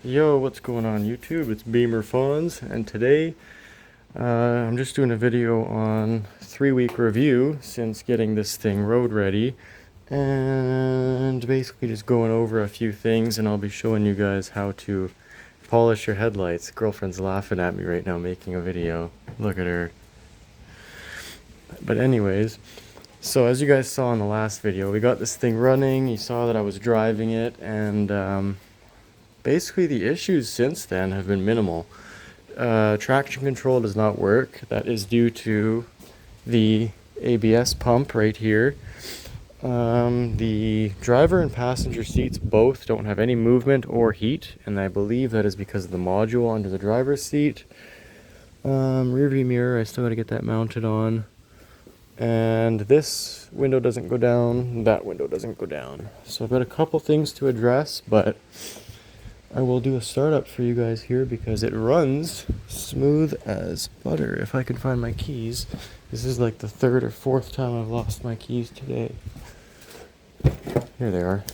Yo, what's going on YouTube? It's Beamer-Fonz, and today I'm just doing a video on 3-week review since getting this thing road ready, and basically just going over a few things, and I'll be showing you guys how to polish your headlights. Girlfriend's laughing at me right now making a video. Look at her. But anyways, so as you guys saw in the last video, we got this thing running. You saw that I was driving it, and basically the issues since then have been minimal. Traction control does not work. That is due to the ABS pump right here. The driver and passenger seats both don't have any movement or heat, and I believe that is because of the module under the driver's seat. Rear view mirror, I still gotta get that mounted on. And this window doesn't go down, that window doesn't go down. So I've got a couple things to address, but I will do a startup for you guys here because it runs smooth as butter. If I can find my keys. This is like the third or fourth time I've lost my keys today. Here they are.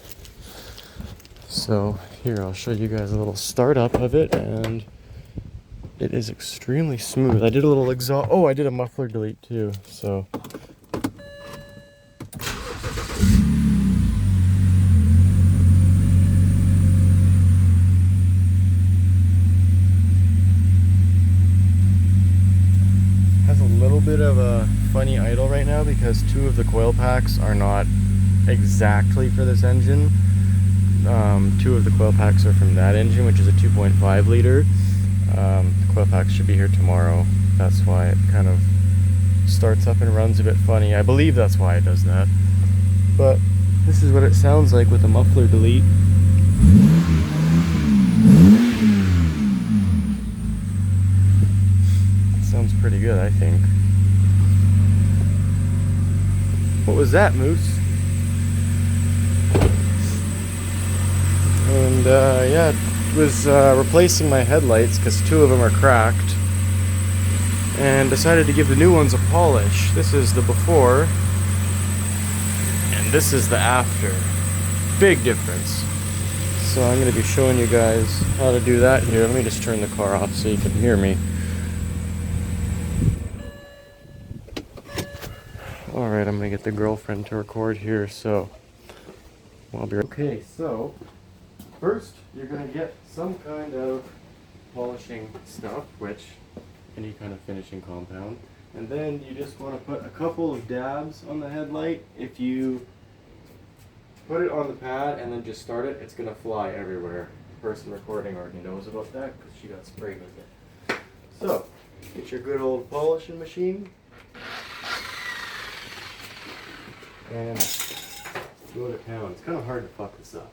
So here, I'll show you guys a little startup of it, and it is extremely smooth. I did a little exhaust. Oh, I did a muffler delete too. So has a little bit of a funny idle right now because two of the coil packs are not exactly for this engine. Two of the coil packs are from that engine, which is a 2.5 liter. The coil packs should be here tomorrow. That's why it kind of starts up and runs a bit funny. I believe that's why it does that. But this is what it sounds like with a muffler delete. It sounds pretty good, I think. What was that, Moose? And yeah, it was replacing my headlights because two of them are cracked, and decided to give the new ones a polish. This is the before, and this is the after. Big difference. So I'm going to be showing you guys how to do that here. Let me just turn the car off so you can hear me. Alright, I'm going to get the girlfriend to record here, so I'll be right. Okay, so first, you're going to get some kind of polishing stuff, which any kind of finishing compound. And then you just want to put a couple of dabs on the headlight. If you put it on the pad and then just start it, it's going to fly everywhere. The person recording already knows about that because she got sprayed with it. So, get your good old polishing machine and go to town. It's kind of hard to fuck this up.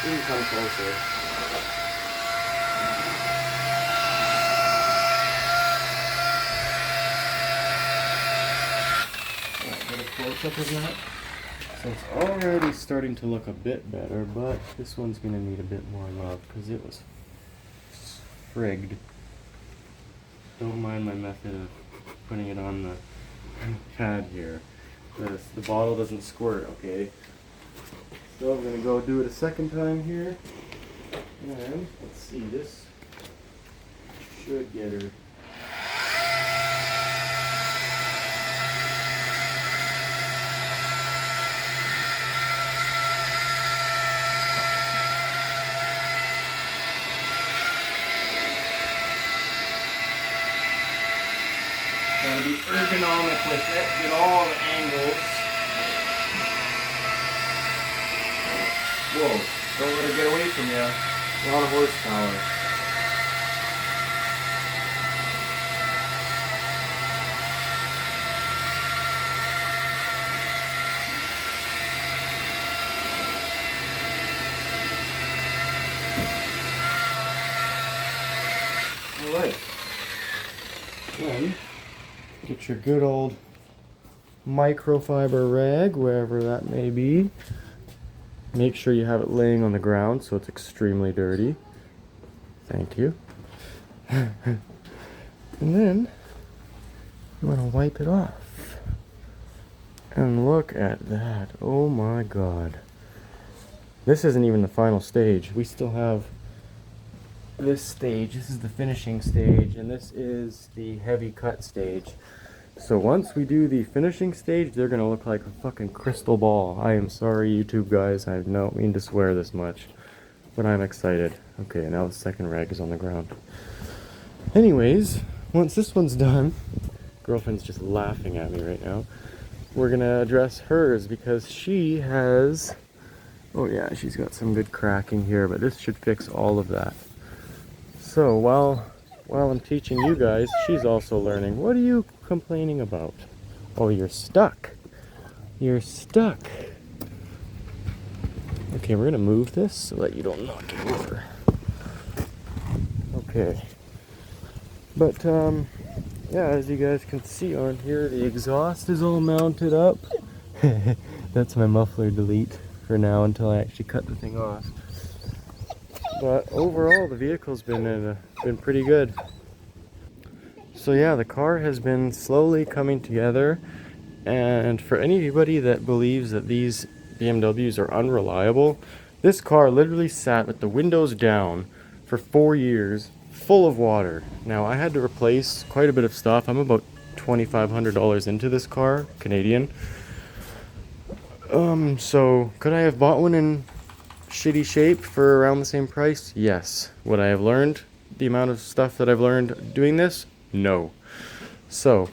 You can come closer. Get a close up of that. So it's already starting to look a bit better, but this one's going to need a bit more love because it was frigged. Don't mind my method of putting it on the pad here. The bottle doesn't squirt, okay? So I'm going to go do it a second time here. And let's see, this should get her. Gotta be ergonomic with it, get all the angles. Whoa, don't let her get away from you. A lot of horsepower. Alright. Then, get your good old microfiber rag, wherever that may be. Make sure you have it laying on the ground so it's extremely dirty. Thank you. And then you want to wipe it off. And look at that. Oh my god. This isn't even the final stage. We still have this stage. This is the finishing stage, and this is the heavy cut stage. So once we do the finishing stage, they're gonna look like a fucking crystal ball. I am sorry, YouTube guys. I don't mean to swear this much, but I'm excited. Okay, now the second rag is on the ground. Anyways, once this one's done, girlfriend's just laughing at me right now. We're gonna address hers because she has, oh yeah, she's got some good cracking here, but this should fix all of that. So while I'm teaching you guys, she's also learning. What are you complaining about? Oh, you're stuck. You're stuck. Okay, we're gonna move this so that you don't knock it over. Okay. But yeah, as you guys can see on here, the exhaust is all mounted up. That's my muffler delete for now until I actually cut the thing off. But overall, the vehicle's been pretty good. So yeah, the car has been slowly coming together, and for anybody that believes that these BMWs are unreliable, this car literally sat with the windows down for 4 years, full of water. Now I had to replace quite a bit of stuff. I'm about $2,500 into this car, Canadian. So could I have bought one in shitty shape for around the same price? Yes. Would I have learned the amount of stuff that I've learned doing this? No. So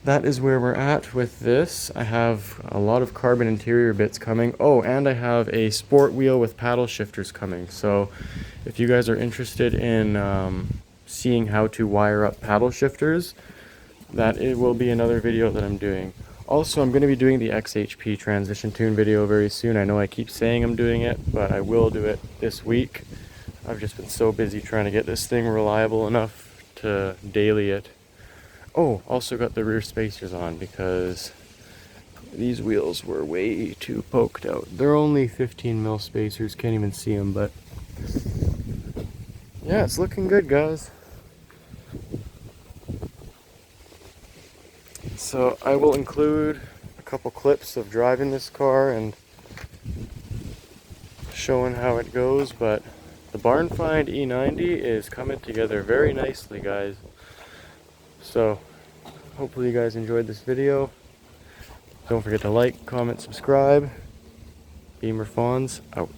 that is where we're at with this. I have a lot of carbon interior bits coming. Oh, and I have a sport wheel with paddle shifters coming. So if you guys are interested in seeing how to wire up paddle shifters, that it will be another video that I'm doing. Also, I'm going to be doing the XHP transition tune video very soon. I know I keep saying I'm doing it, but I will do it this week. I've just been so busy trying to get this thing reliable enough to daily it. Oh, also got the rear spacers on because these wheels were way too poked out. They're only 15 mil spacers, can't even see them, but yeah, it's looking good, guys. So I will include a couple clips of driving this car and showing how it goes, but the barn find E90 is coming together very nicely, guys. So hopefully you guys enjoyed this video. Don't forget to like, comment, subscribe. Beamer-Fonz out.